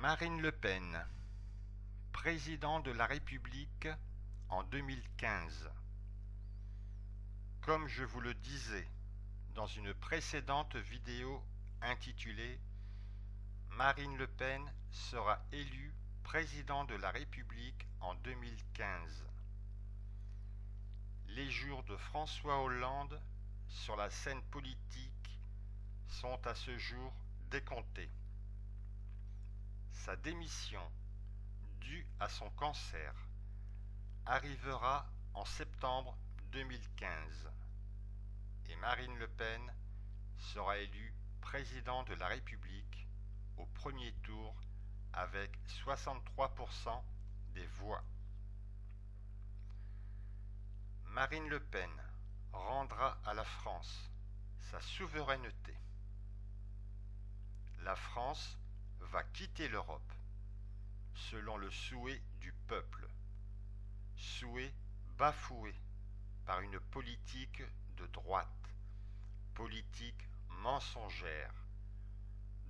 Marine Le Pen, président de la République en 2015. Comme je vous le disais dans une précédente vidéo intitulée Marine Le Pen sera élue président de la République en 2015. Les jours de François Hollande sur la scène politique sont à ce jour décomptés. Sa démission, due à son cancer, arrivera en septembre 2015 et Marine Le Pen sera élue président de la République au premier tour avec 63% des voix. Marine Le Pen rendra à la France sa souveraineté. La France va quitter l'Europe selon le souhait du peuple, souhait bafoué par une politique de droite, politique mensongère,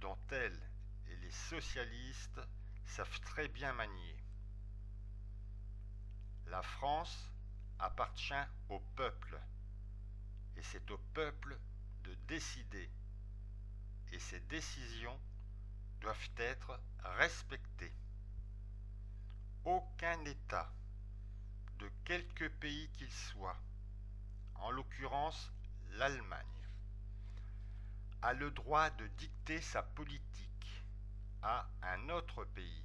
dont elle et les socialistes savent très bien manier. La France appartient au peuple, et c'est au peuple de décider, et ces décisions doivent être respectées. Aucun État, de quelque pays qu'il soit, en l'occurrence l'Allemagne, a le droit de dicter sa politique à un autre pays,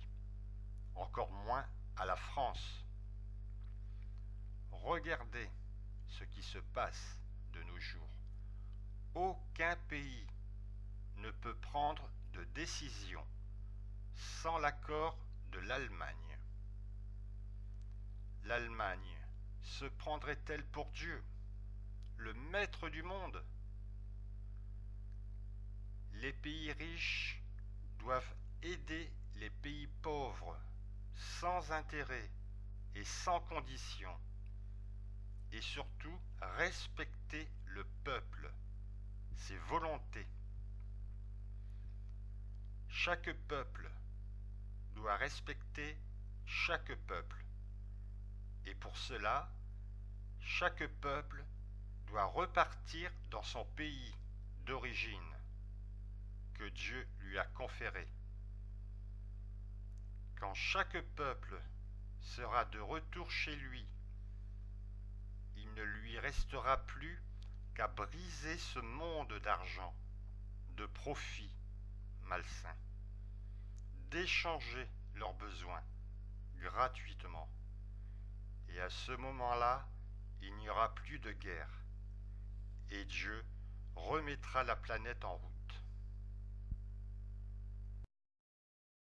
encore moins à la France. Regardez ce qui se passe de nos jours. Aucun pays ne peut prendre de décision sans l'accord de l'Allemagne. L'Allemagne se prendrait-elle pour Dieu, le maître du monde? Les pays riches doivent aider les pays pauvres sans intérêt et sans condition, et surtout respecter le peuple, ses volontés. Chaque peuple doit respecter chaque peuple, et pour cela, chaque peuple doit repartir dans son pays d'origine que Dieu lui a conféré. Quand chaque peuple sera de retour chez lui, il ne lui restera plus qu'à briser ce monde d'argent, de profit malsain, d'échanger leurs besoins gratuitement. Et à ce moment-là, il n'y aura plus de guerre, et Dieu remettra la planète en route.